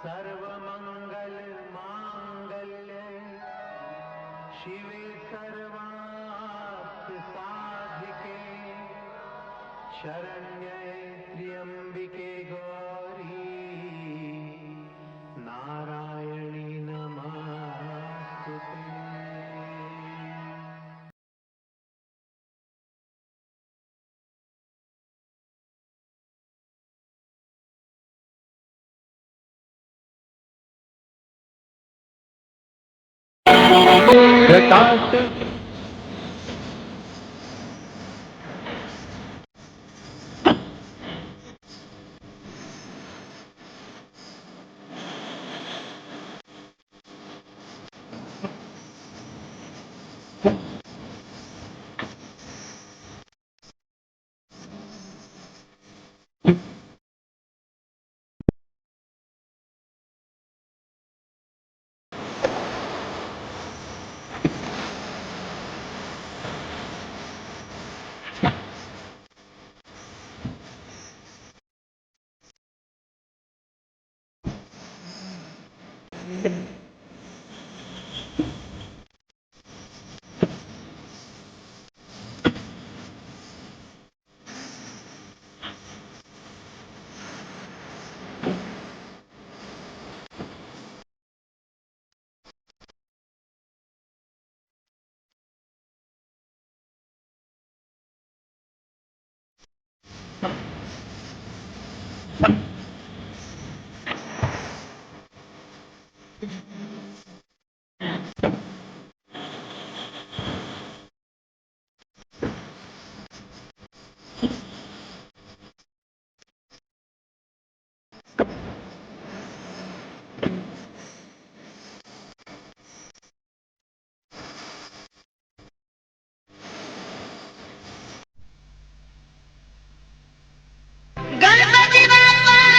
सर्वमंगल मांगल्य शिवे सर्वार्थ साधिके शरण्ये त्र्यंबिके गौरी नारायणी नमस्तुते। घटात गणपती बाप्पा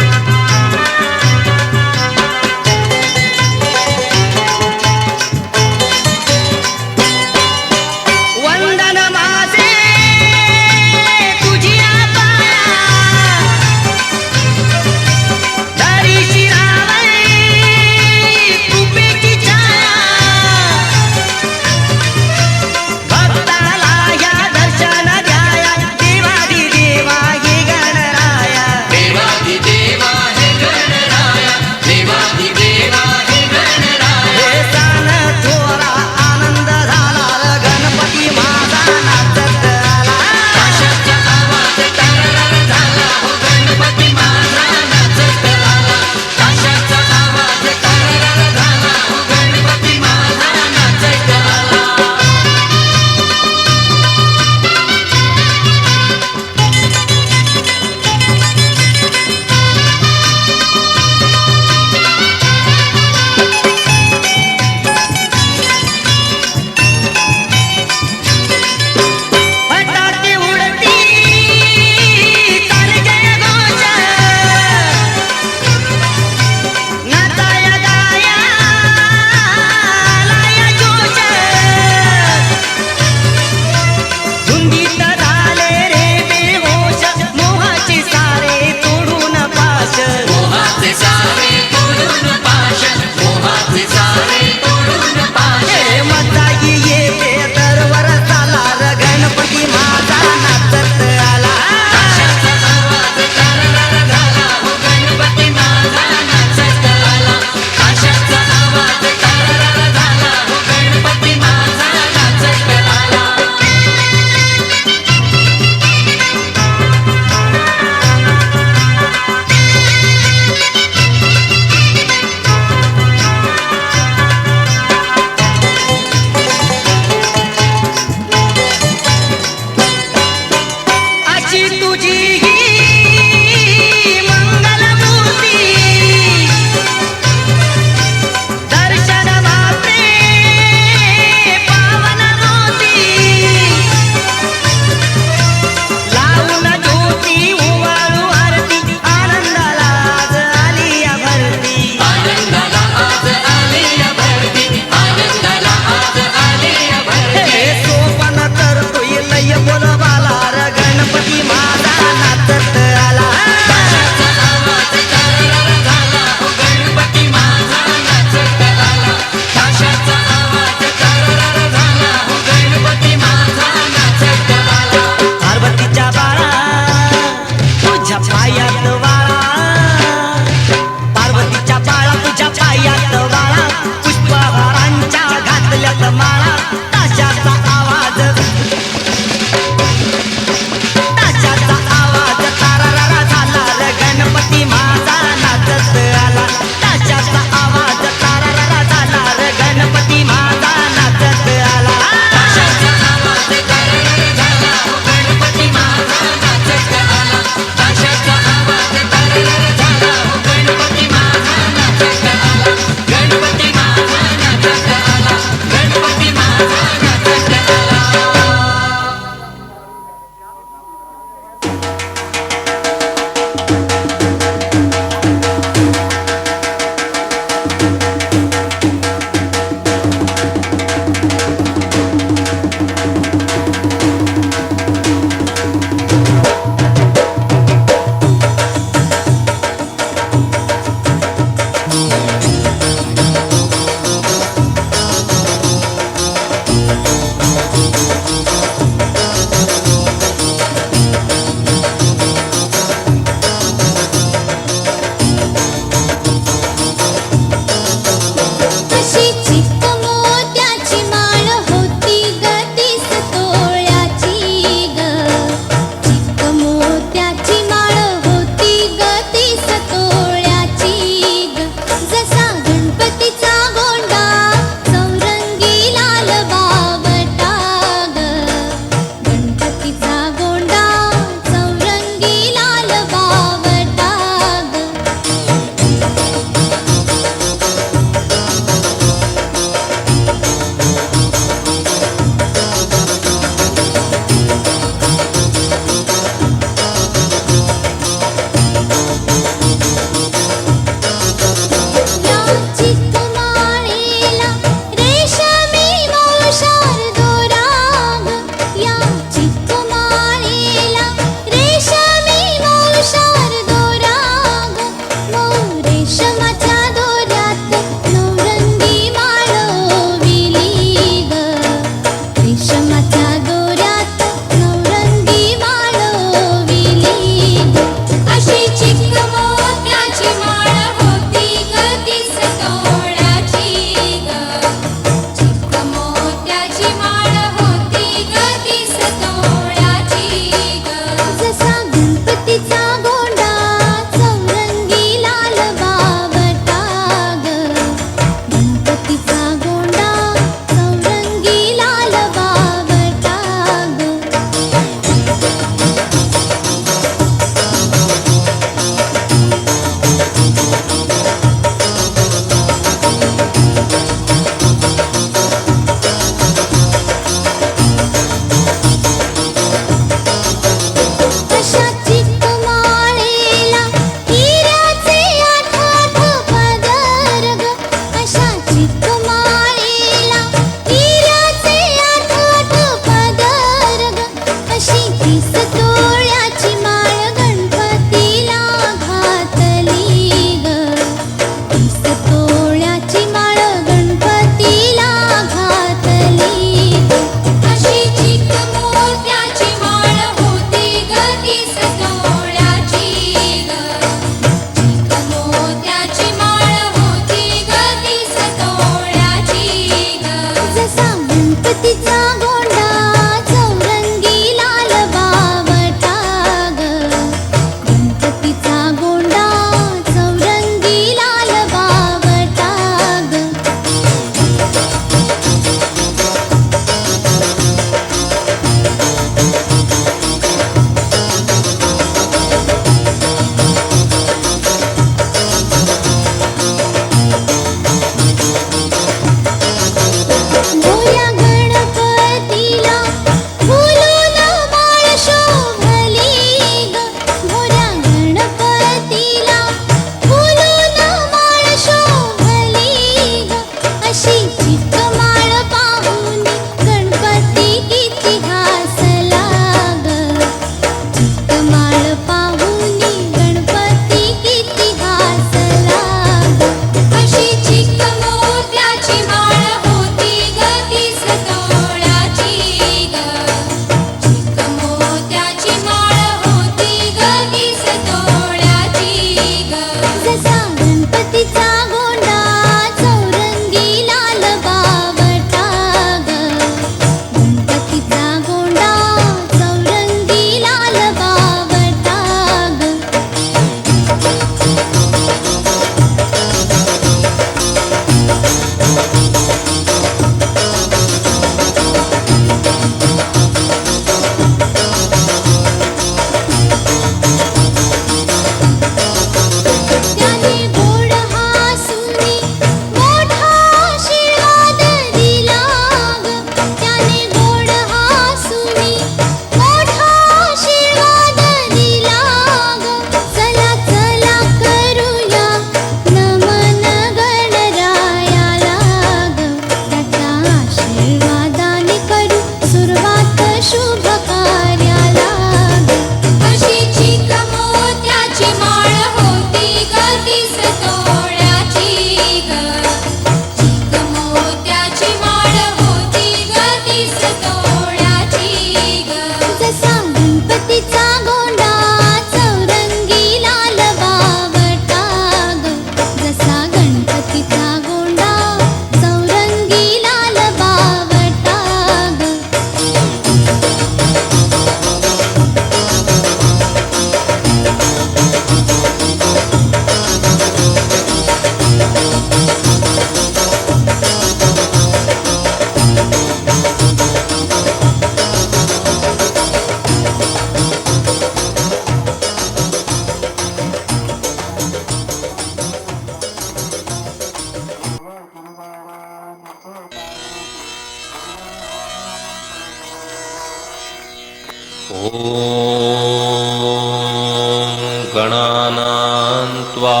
गणानां त्वा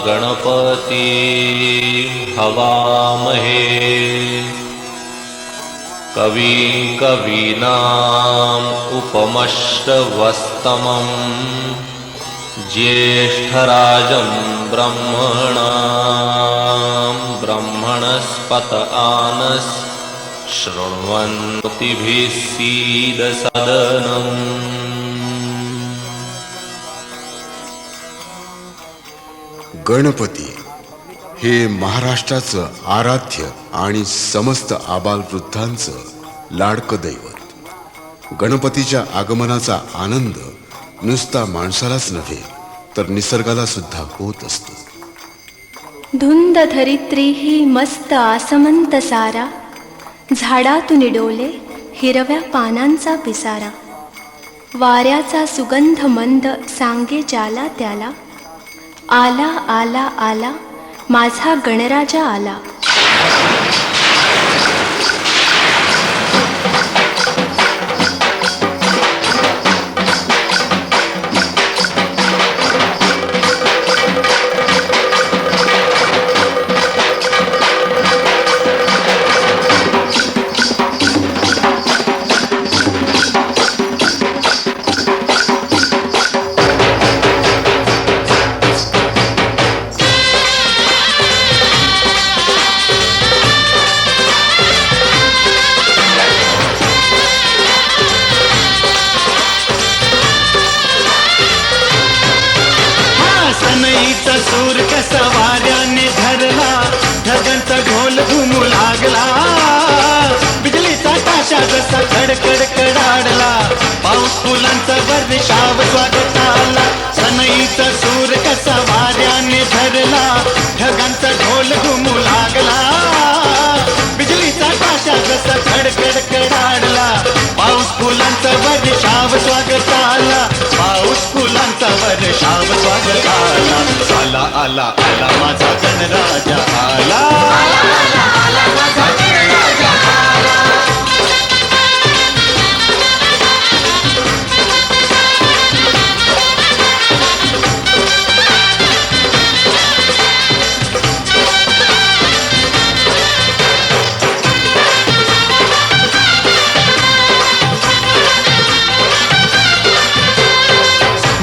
गणपति हवामहे कवीनाम् उपमश्रवस्तमं ज्येष्ठराजं ब्रह्मणस्पत आनस् शृण्वन्नोतिभिः सीदसदनम्। गणपती हे महाराष्ट्राचं आराध्य आणि समस्त आबालवृद्धांचं लाडकं दैवत. गणपतीच्या आगमनाचा आनंद नुसता माणसालाच नव्हे तर निसर्गाला सुद्धा होत असतो. धुंद धरित्री ही मस्त आसमंत सारा, झाडातून डोले हिरव्या पानांचा पिसारा. वाऱ्याचा सुगंध मंद सांगे ज्याला त्याला, आला आला आला माझा गणराजा आला. सूर कसा वाऱ्याने धरला, ढगांचा ढोल घुमू लागला. बिजलीचा ताशा जसा कडकड कडाडला, पाऊस फुलांचा वर्षाव स्वागताला. सनईचा सूर कसा वाऱ्याने धरला, ढगांचा ढोल घुमू लागला. बिजलीचा ताशा जसा कडकड कडाडला, पाऊस फुलांचा वर्षाव स्वागताला. पाऊस फुलांचा वर्षाव स्वागताला. आला आला आला माझा गणराजा आला, आला आला आला माझा गणराजा आला.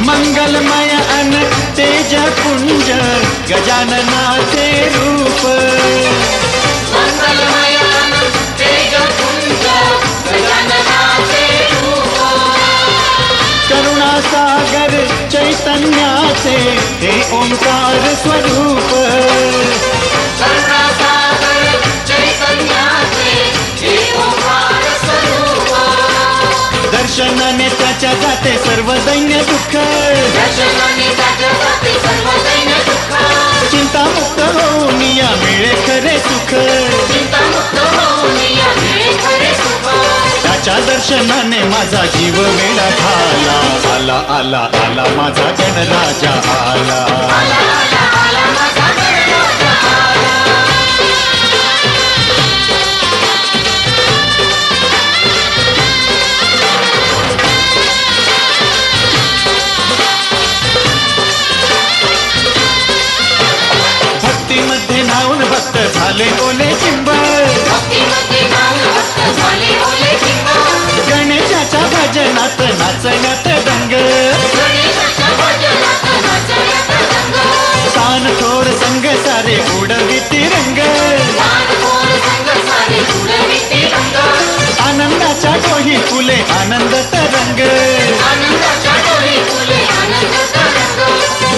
मंगलमय अन तेज पुंज गजाननाचे रूप, मंगलमय अन तेज पुंज गजाननाचे रूप. करुणा सागर चैतन्याचे हे ओंकार स्वरूप, करुणा सागर चैतन्याचे हे ओंकार स्वरूप. दर्शनाने त्याच्या जाते सर्व दैन्य दुःख, दर्शनाने त्याच्या जाते सर्व दैन्य दुःख. चिंतामुक्त होऊन या मिळे खरे सुख, चिंतामुक्त होऊन या मिळे खरे सुख. त्याच्या दर्शनाने माझा जीव वेडा झाला. आला आला आला माझा गणराजा आला, आला आला आला माझा गणराजा आला. भक्तीमध्ये नाऊन भक्त झाले ओले चिंब, भक्तीमध्ये नाऊन भक्त झाले ओले चिंब. गणेशाच्या भजनात नाचण्यात रंग, गणेशाच्या भजनात नाचण्यात रंग. सान थोर संग सारे उडविती रंग, सान थोर संग सारे उडविती रंग. आनंदाच्या डोही फुले आनंद तरंग, आनंदाच्या डोही फुले आनंद तरंग.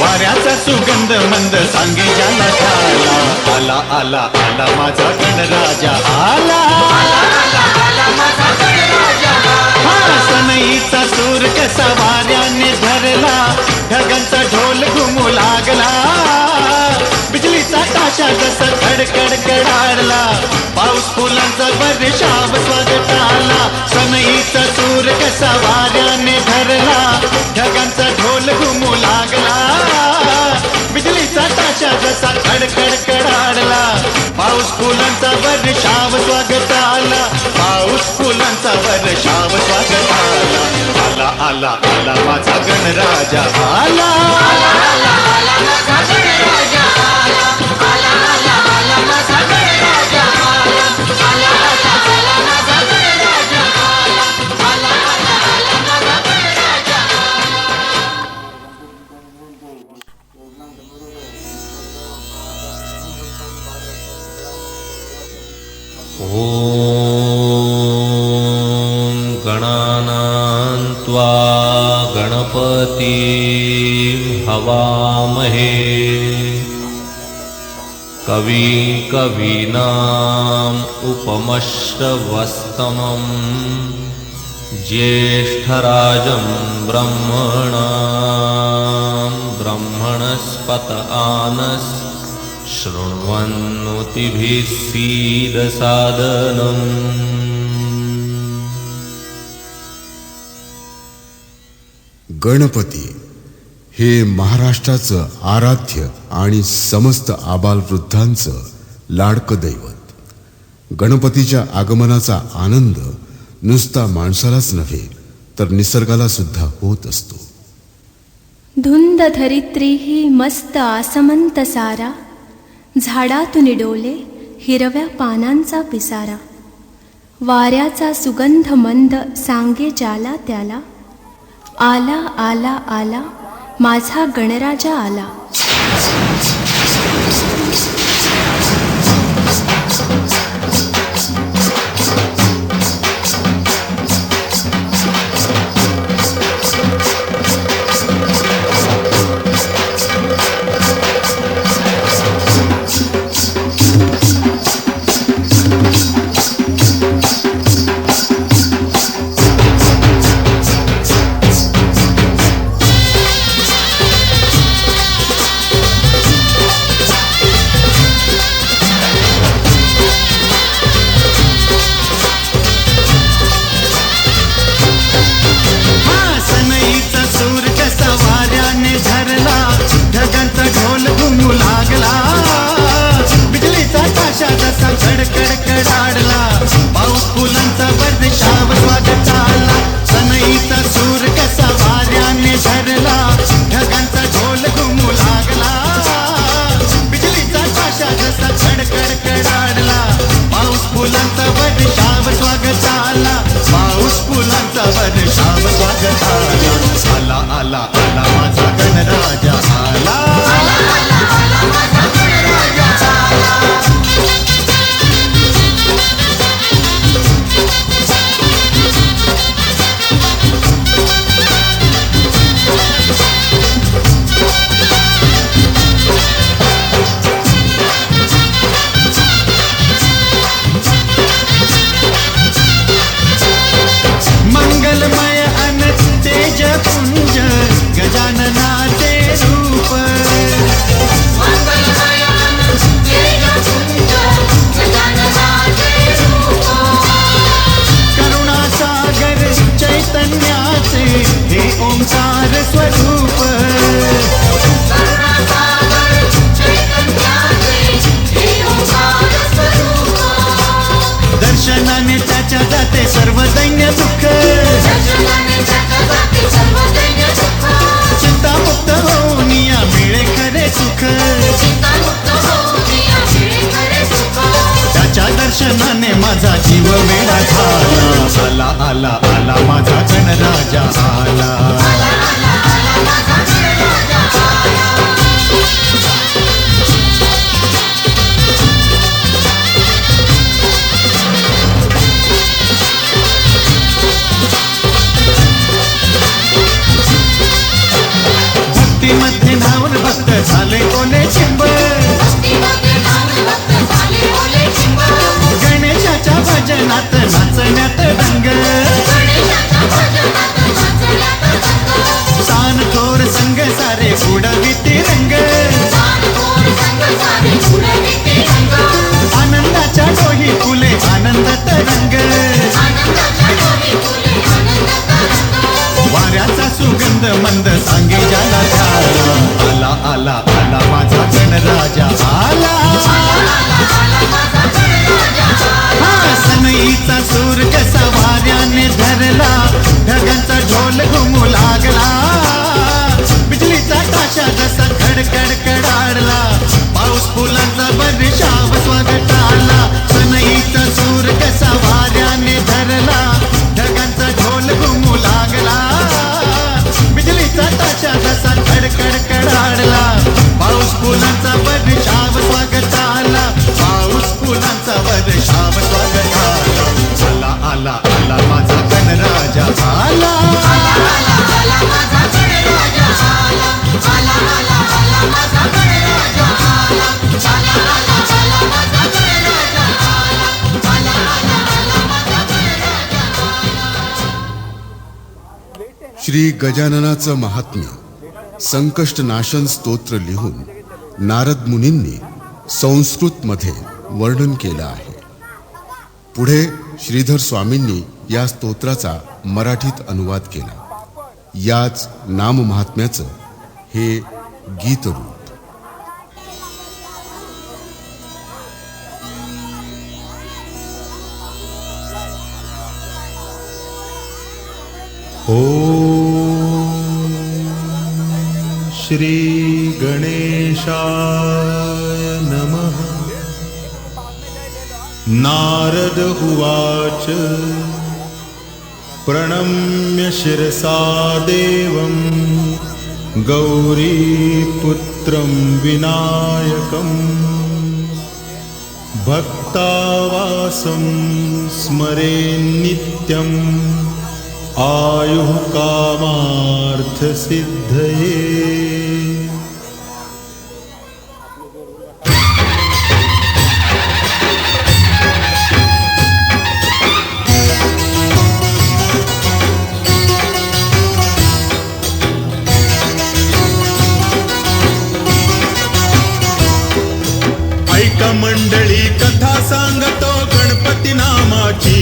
वाऱ्याचा सुगंध मंद सांगे ज्याला झाला. आला आला आला माझा गणराजा आला, आला आला आला माझा गणराजा आला. सनईचा सूर कसा वाऱ्याने धरला, ढगांचा ढोल घुमू लागला. बिजलीचा ताशा जसा कडकड कडाडला, पाऊस फुलांचा वर्षाव स्वागताला. सनईचा सूर कसा वाऱ्याने धरला, ढगांचा ढोल घुमू लागला. बिजलीचा ताशा जसा कडकड कडाडला, पाऊस फुलांचा वर्षाव स्वागताला. पाऊस फुलांचा वर्षाव स्वागताला. आला आला माझा गणराजा आला ॐ गणानां त्वा गणपतिं हवामहे कविं कवीनाम् उपमश्रवस्तमं ज्येष्ठराजं ब्रह्मणां ब्रह्मणस्पत आनस् शृण्वन्नोतिभिः सीदसादनम् गणपती हे महाराष्ट्राचं आराध्य आणि समस्त आबालवृद्धांचं लाडकं दैवत. गणपतीच्या आगमनाचा आनंद नुसता माणसालाच नव्हे तर निसर्गाला सुद्धा होत असतो. धुंद धरित्री ही मस्त आसमंत सारा, झाडातून डोले हिरव्या पानांचा पिसारा. वाऱ्याचा सुगंध मंद सांगे ज्याला त्याला, आला आला आला माझा गणराजा आला. माझा जीव वेडा झाला. आला आला आला माझा गणराजा आला. भक्तीमध्ये नावून भक्त झाले ओले चिंब, गणेशाच्या भजनात नाचण्यात रंग, सान थोर संग सारे उडविते रंग, आनंदाच्या डोही फुले आनंद तरंग, वाऱ्याचा सुगंध मंद सांगे ज्याला झाला. आला आला आला माझा गणराजा आला. सनईचा सूर कसा वाऱ्याने धरला, ढगांचा ढोल घुमू श्री गजाननाचं महात्म्य संकष्टनाशन स्तोत्र लिहून नारद मुनींनी संस्कृतमध्ये वर्णन केलं आहे. पुढे श्रीधर स्वामींनी या स्तोत्राचा मराठीत अनुवाद केला. याच नाम महात्म्याचं हे गीतरूप. ॐ श्री गणेशाय नमः. नारद उवाच प्रणम्य शिरसा देवं गौरीपुत्रं विनायकं भक्तावासं स्मरेन्नित्यम् आयुः कामार्थसिद्धये. ऐका मंडळी कथा सांगतो गणपती नामाची.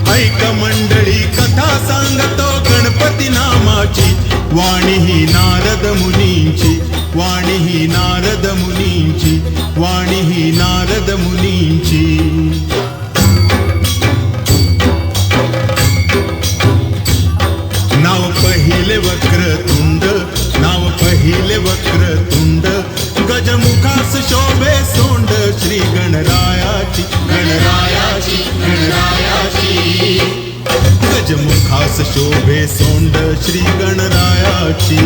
ऐका मंडळी कथा सांगतो गणपती नामाची. वाणी ही नारद मुनींची, वाणी ही नारद मुनींची, वाणी ही नारद मुनींची. नाव पहिले वक्रतुंड, नाव पहिले वक्रतुंड. गजमुखास शोभे सोंड श्री गणरायाची, गणरायाची, गणरायाची. गजमुखास शोभे सोंड श्री गणरायाची.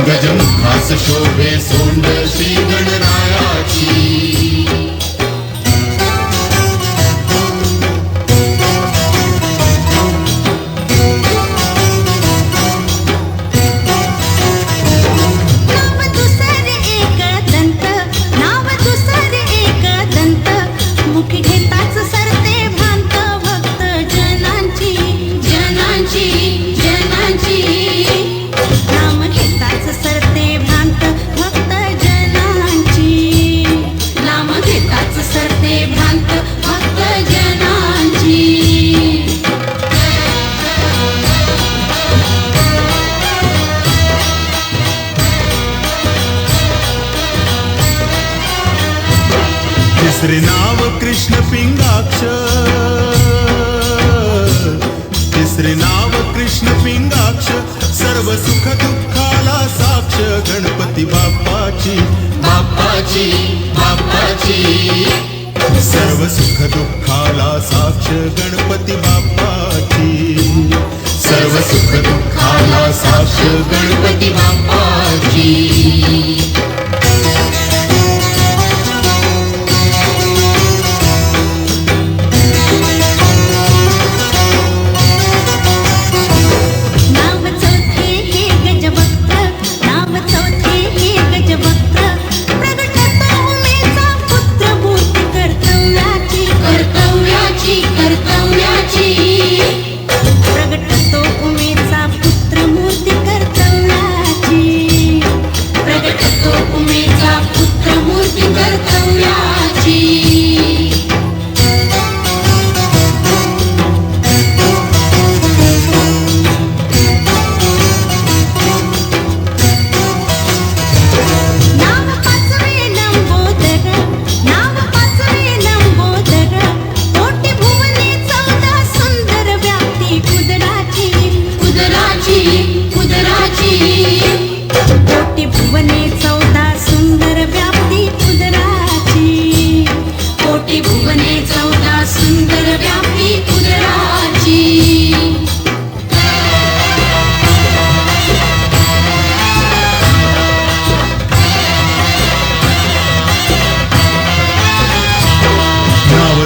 गजमुखास शोभे सोंड श्री गणरायाची. तिसरे नाव कृष्ण पिंगाक्ष, तिसरे नाव कृष्ण पिंगाक्ष. सर्व सुख दुःखाला साक्ष गणपती बाप्पाची, बाप्पाची, बाप्पाची. सर्व सुख दुःखाला साक्ष गणपती बाप्पाची. सर्व सुख दुःखाला साक्ष गणपती बाप्पाची.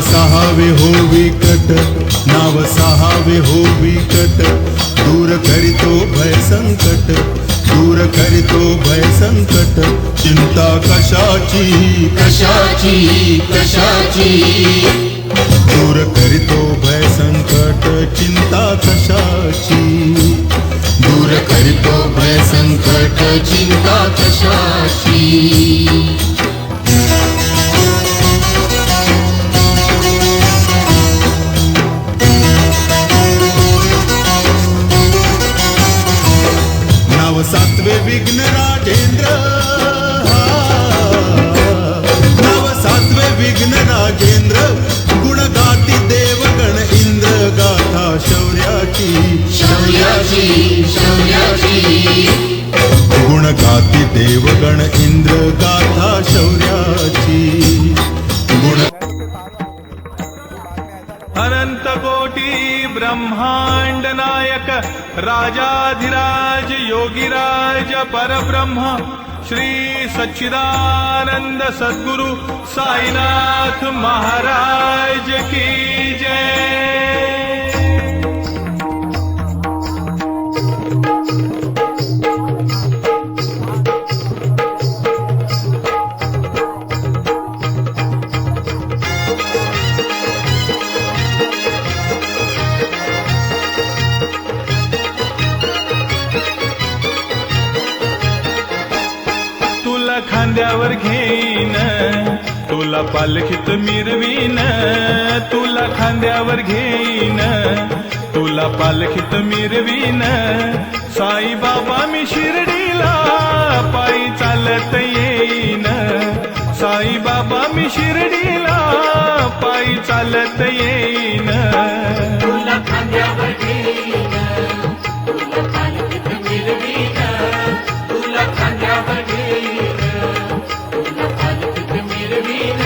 सहावे हो विकट, नाव सहावे हो विकट. दूर करितो भय संकट, दूर करितो भय संकट. चिंता कशाची, कशाची, कशाची. दूर करितो भय संकट, चिंता कशाची. चिंता कशाची. नाव सातवे विघ्न राजेंद्र, नाव सातवे विघ्न राजेंद्र, गुण गाती देवगण इंद्र, गाथा शौर्याची शौर्याची शौर्याची. गुण गाती देवगण इंद्र, गाथा शौर्याची. गुण अनंत कोटी ब्रह्मांड नायक राजाधिराज योगीराज परब्रह्म श्री सच्चिदानंद सद्गुरु साईनाथ महाराज की जय. तुला खांद्यावर घेईन, तुला पालखीत मिरवीन, तुला खांद्यावर घेईन, तुला पालखीत मिरवीन. साई बाबा मी शिर्डीला पायी चालत येईन, साई बाबा मी शिर्डीला पायी चालत येईन. तुला खांद्यावर घेईन, तुला पालखीत मिरवीन, तुला खांद्यावर घेईन, तुला पालखीत मिरवीन.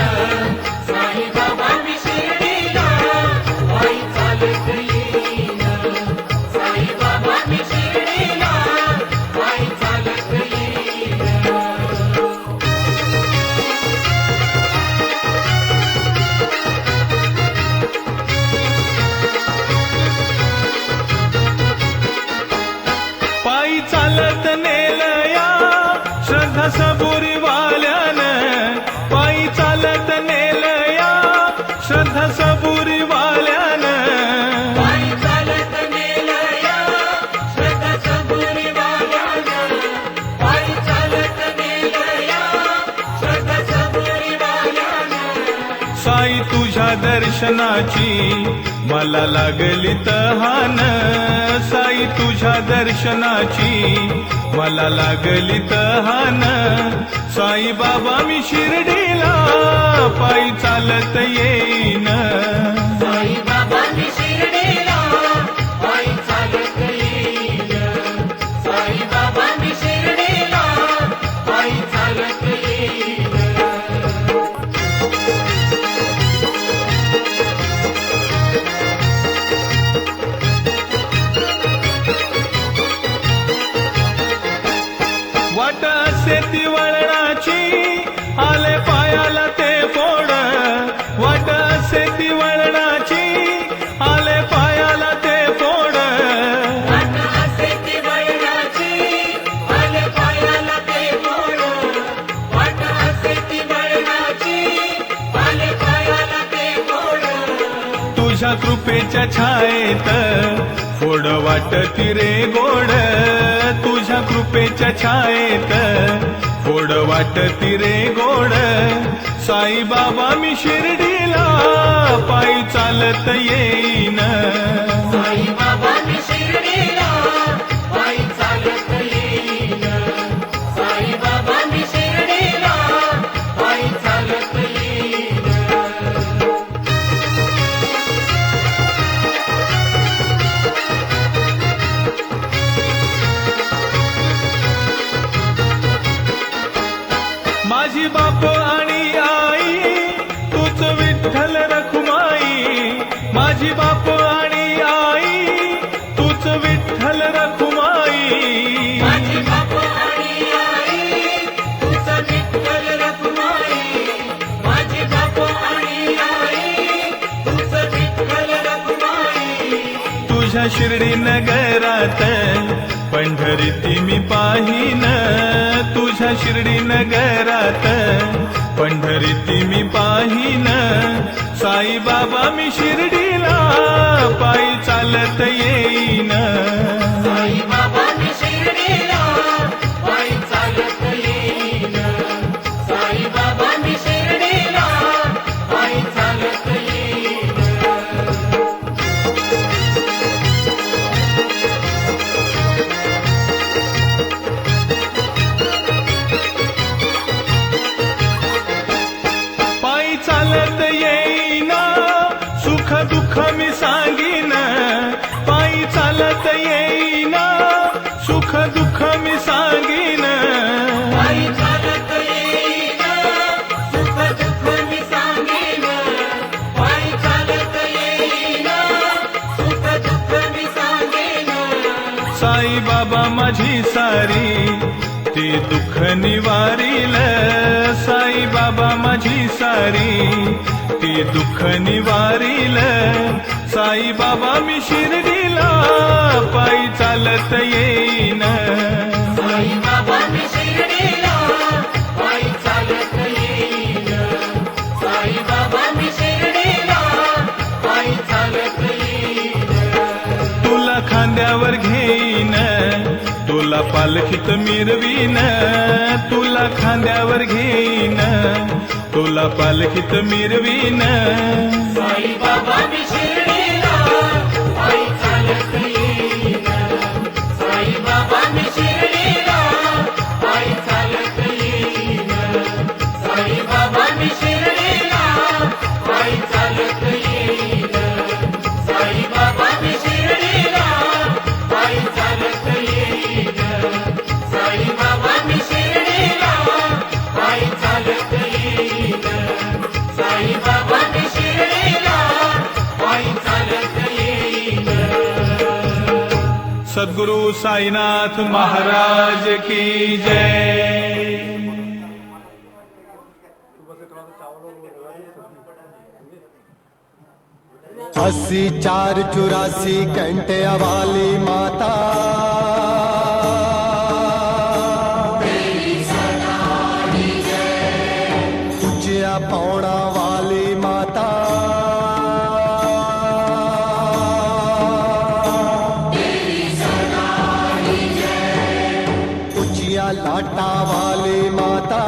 साई बाबा मी शिर्डीला पायी चालत येईन, साई बाबा मी शिर्डीला पायी चालत येईन. पायी चालत नेलया श्रद्धा सबुरी वाल्यानं, पायी चालत नेलया श्रद्धा सबुरी वाल्यानं. पायी चालत नेलया श्रद्धा सबुरी वाल्यानं, पायी चालत नेलया श्रद्धा सबुरी वाल्यानं. साई तुझ्या दर्शनाची मला लागली तहान, साई तुझ्या दर्शनाची मला लागली तहान. साई बाबा मी शिर्डीला पायी चालत येईन, साई बाबा मी शिर्डीला पायी चालत येईन, साई बाबा मी शिर्डीला पायी चालत येईन. वाट असे ती वळणाची आले पायाला ते फोड, वाट असे ती वळणाची आले पायाला ते फोड. वाट असे ती वळणाची आले पायाला ते फोड, वाट असे ती वळणाची आले पायाला ते फोड. तुझ्या कृपेच्या छायेत फोड वाटती रे गोड, तुझ्या कृपेच्या छायेत फोड वाटती रे गोड. साई बाबा मी शिर्डीला पायी चालत येईन, साई बाबा मी शिर्डीला पायी चालत येईन, साई बाबा मी शिर्डीला पायी चालत येईन. माझी बाप आणि आई तूच विठ्ठल रखुमाई, माझी बाप आणि आई तूच विठ्ठल रखुमाई. माझी बाप आणि आई तुझं विठ्ठल रखुमाई, माझी बाप आणि आई तुझं विठ्ठल रखुमाई. तुझ्या शिर्डी नगरात पंढरीती मी पाहीन, तुझ्या शिर्डी नगरात पंढरीती मी पाहीन. साई बाबा मी शिर्डीला पायी चालत येईन, साई बाबा मी शिर्डीला पायी दुःख मी सांगीन पायी चालत येईन सुख दुःख मी सांगेन पायी चालत येईन सुख दुःख मी सांगेन साई बाबा माझी सारी ती दुःख निवारील साई बाबा माझी सारी ती दुःख निवारील साई बाबा मी शिर्डीला पायी चालत येईन साई बाबा मी शिर्डीला पायी चालत येईन साई बाबा मी शिर्डीला पायी चालत येईन तुला खांद्यावर घेईन तुला पालखीत मिरवीन तुला खांद्यावर घेईन तुला पालखीत मिरवीन साई बाबा मी शिर्डीला पायी चालत येईन साई बाबा मी शिर्डीला पायी चालत येईन साई बाबा मी शिर्डीला पायी चालत येईन साई बाबा मी शिर्डीला पायी चालत येईन साई बाबा मी शिर्डीला पायी चालत येईन साई बाबा मी शिर्डीला पायी चालत येईन सद्गुरु साईनाथ महाराज की जय। अस्सी 484 घंटे वाली माता तुझ्या पौड़ा वाली माता तुझिया लाटा वाली माता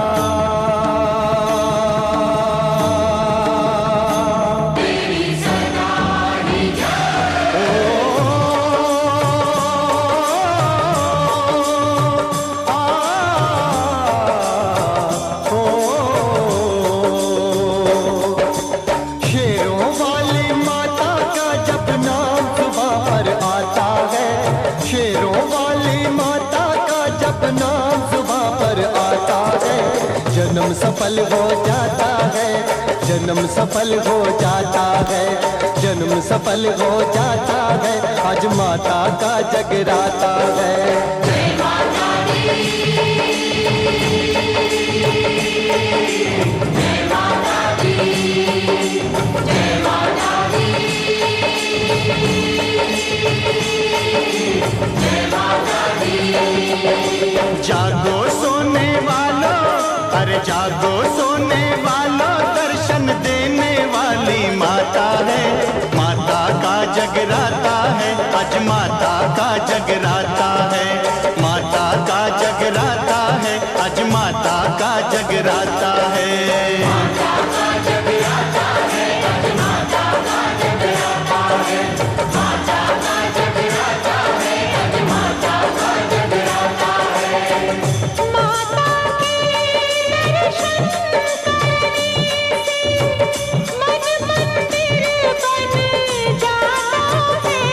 जन्म सफल हो जाता है जन्म सफल हो जाता है जन्म सफल हो जाता है आज माता का जगराता है जय माता दी जय माता दी जय माता दी जय माता दी जागो सोने वालों अरे जागो सोने वालों दर्शन देने वाली माता है माता का जगराता है आज माता का जगराता है माता का जगराता है आज माता का जगराता है माता का जगराता है आज माता का जगराता है माता का जगराता है आज माता का जगराता है माता के दर्शन मन मंदिर बन जाता है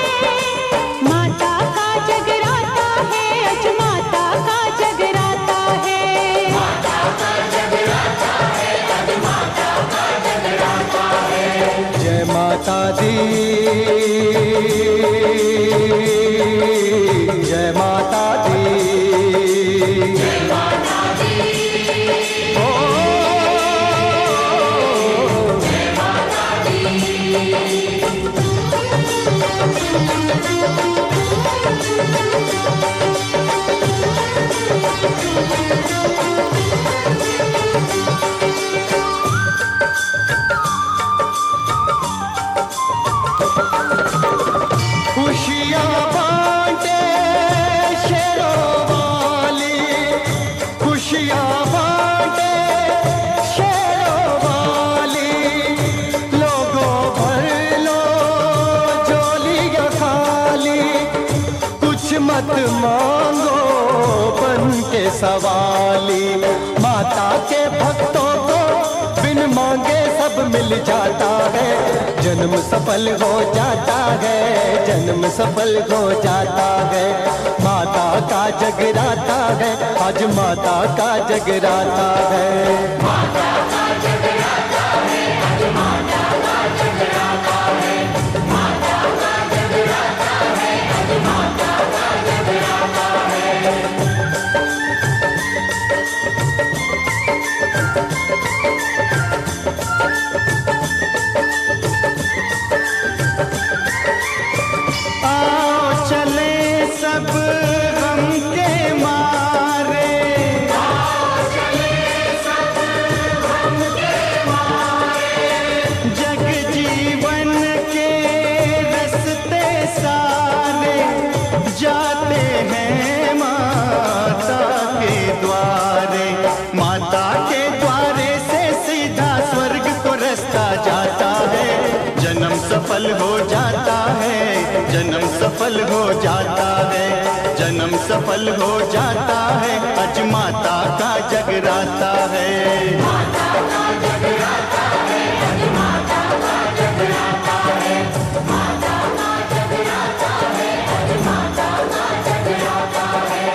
माता का जगराता है आज माता का जगराता है माता का जगराता है आज माता का जगराता है जय माता दी जय माता दी जय माता दी ओ जय माता दी खुशियाँ बांटे शेरों वाली खुशियाँ बांटे शेरों वाली लोगों भर लो झोलियाँ खाली कुछ मत मांगो बन के सवाली माता के भक्तों को बिन मांगे सब मिल जाता है जन्म सफल हो जाता है जन्म सफल हो जाता है माता का जगराता है, आज माता का जगराता है। माता का जगराता है, आज माता का जगराता है। माता का जगराता है, आज माता का जगराता है। आओ चले सब गम के मारे, आओ चले सब गम के मारे। जग जीवन के रस्ते सारे जाते हैं माता के द्वारे। माता के द्वारे से सीधा स्वर्ग को रास्ता जाता है। जन्म सफल हो जाता है, जन्म सफल हो जाता है, जन्म सफल हो जाता है। आज माता का जगराता है। माता का जगराता है, आज माता का जगराता है। माता का जगराता है, आज माता का जगराता है।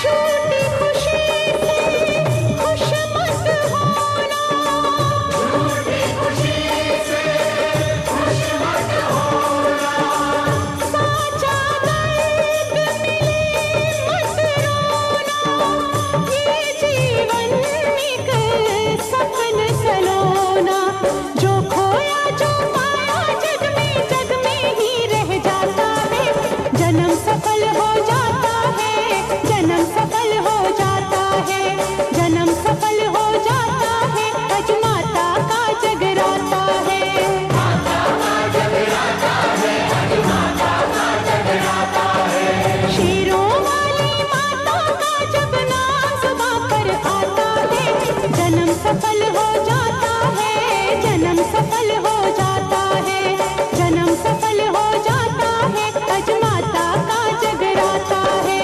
छोटी खुशी से खुश मत होना, झूठी खुशी से खुश मत होना। साचा दर्द मिले मत रोना। ये जीवन एक सपन सलोना, जो खोया जो पाया जग में ही रह जाता है। जन्म सफल हो जाता है, जन्म सफल हो जाता है, जन्म सफल हो जाता है। आज माता का जगराता है। माता का जगराता है, आज माता का जगराता है। शेरों वाली माता का जब नाम जुबां पर आता है, जन्म सफल हो जाता है, जन्म सफल हो जाता है, जन्म सफल हो जाता है। आज माता का जगराता है।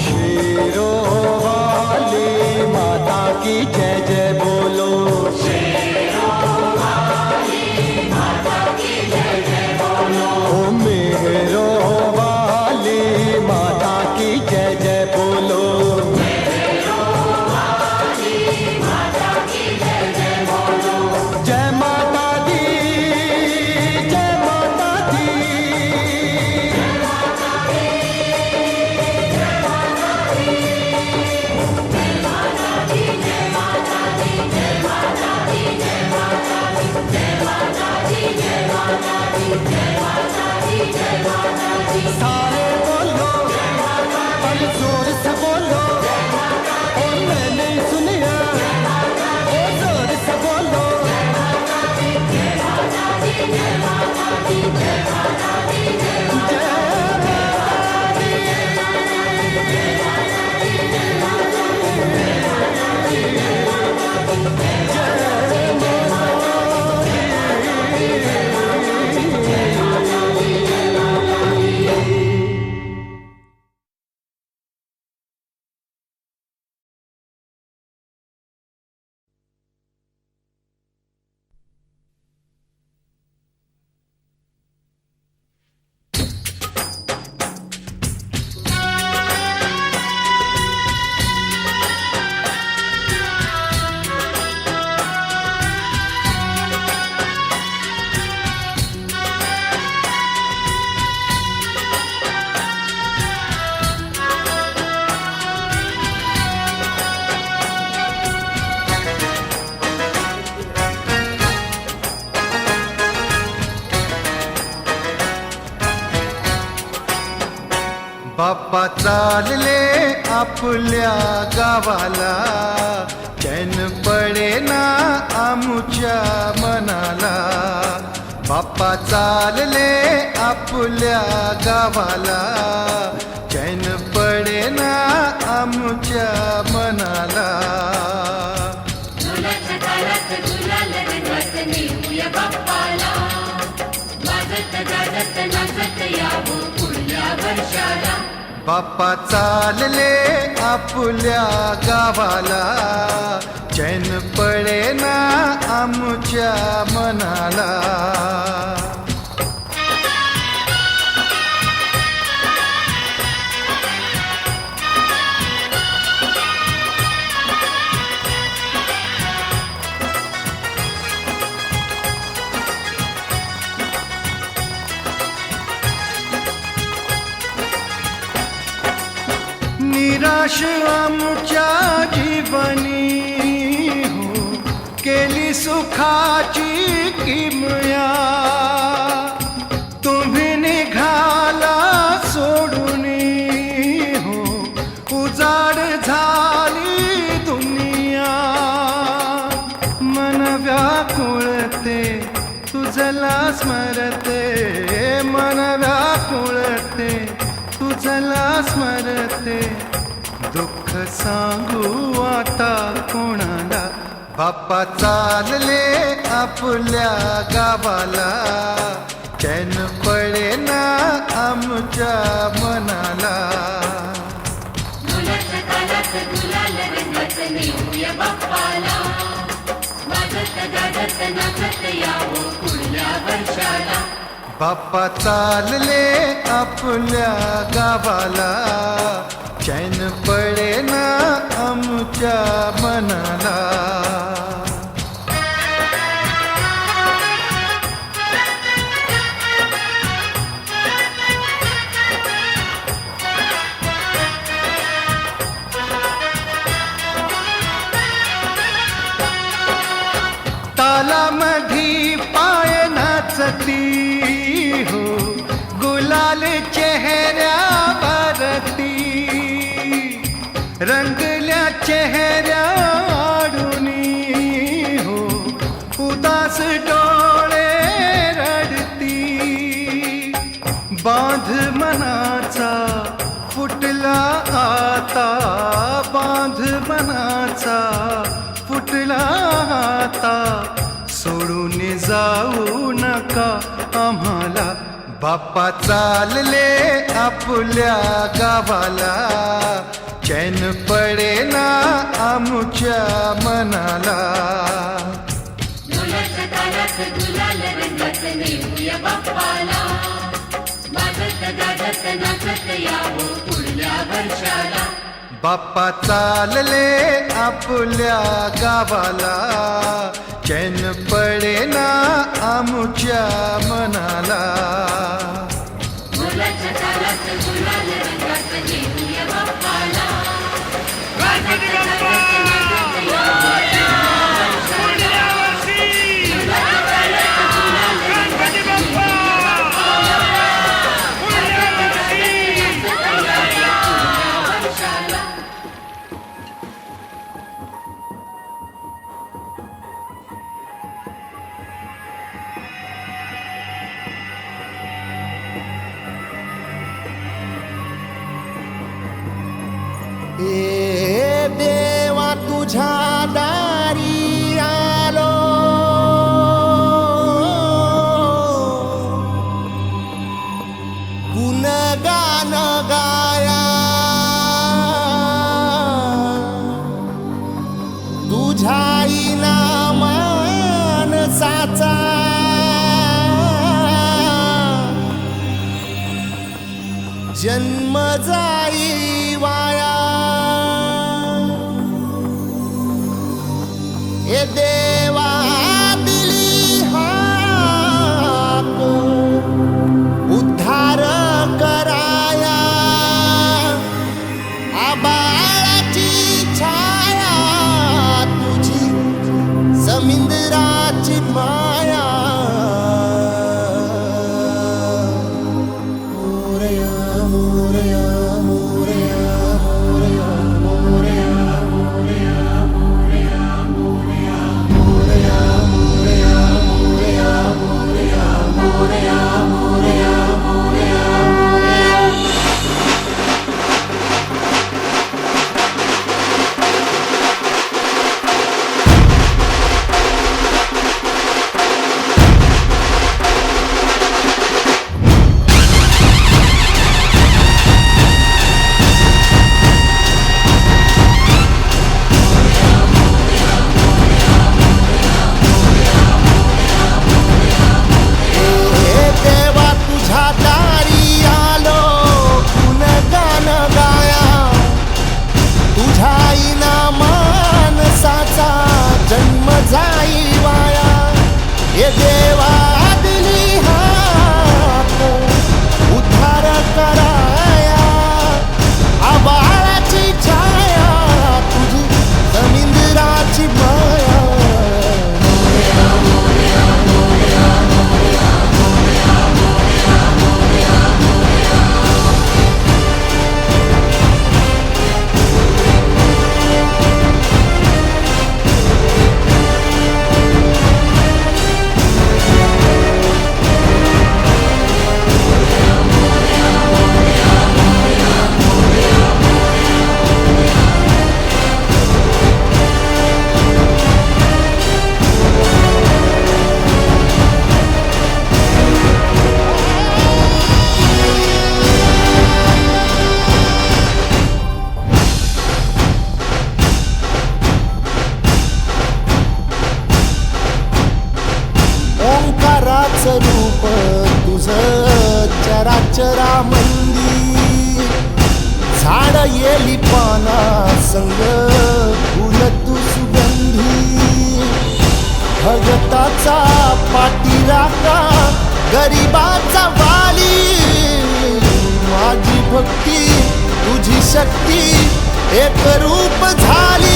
शेरों वाली माता की जय जय बोलो। ओ मेहरों वाली माता की जय जय बोलो। जय माता दी, जय माता दी। सारे बोलो और जोर से बोलो। ओ मैंने सुनिया, ओ जोर से बोलो। बाप्पा चालले आपल्या गावाला, चैन पडे ना आमुच्या मनाला. बाप्पा चालले आपल्या गावाला, चैन पडे ना आमुच्या मनाला. बाप्पा चालले आपल्या गावाला, चैन पडेना आमच्या मनाला. निराश आमच्या जीवनी हो, केली सुखाची किमया. तुम्ही निघाला सोडून हो, उजाड झाली दुनिया. मन व्याकुळते तुझला स्मरते, मन व्याकुळते तुझला स्मरते. दुःख सांगू आता कोणाला, बाप्पा चालले आपल्या गावाला, चैन पडेना आमच्या मनाला. मुलाच्या कानात गुलाल रंगात नेऊया बाप्पाला, वाजत गाजत नाचत यावं पुढल्या वर्षाला. बाप्पा चालले आपल्या गावाला, चैन पडेना आमच्या मनाला. तालामधी पाय नाचती हो, गुलाल चेहऱ्यावरती. रंगल्या चेहऱ्या आडुनी हो, उदास डोळे रडती. बांध मनाचा फुटला आता, बांध मनाचा फुटला आता. सोडून जाऊ नका आम्हाला, बाप्पा चालले आपल्या गावाला, चैन पडेना आमच्या मनाला. मुलाच्या कानात गुलाल रंगात नेऊया बाप्पाला, वाजत गाजत नाचत यावं पुढल्या वर्षाला. बाप्पा चालले आपल्या गावाला, चैन पडेना आमच्या मनाला. मुलाच्या कानात गुलाल रंगात नेऊया बाप्पाला, वाजत गाजत नाचत यावं पुढल्या वर्षाला. मुलाच्या कानात गुलाल रंगात नेऊया बाप्पाला, वाजत गाजत नाचत यावं पुढल्या वर्षाला. ए देवा तुझ्या दारी आलो, गुणगान गाया तुझ्या इनामान साचा. जन्म जाई वाया, ए देवा दिली हाक उद्धार कराया. आबाळाची छाया तुझी, समुद्राची माया. मोरया मोरया जाई वाया हे देवा दिली हात उद्धार कराया आबाळाची छाया तुझी समिंद्राची माया ओंकाराचं रूप तुझं चराचरामंदी झाड येली पाना संग फुल तू सुगंधी भगताचा पाठीराखा गरिबाचा वाली माझी भक्ती तुझी शक्ती एक रूप झाली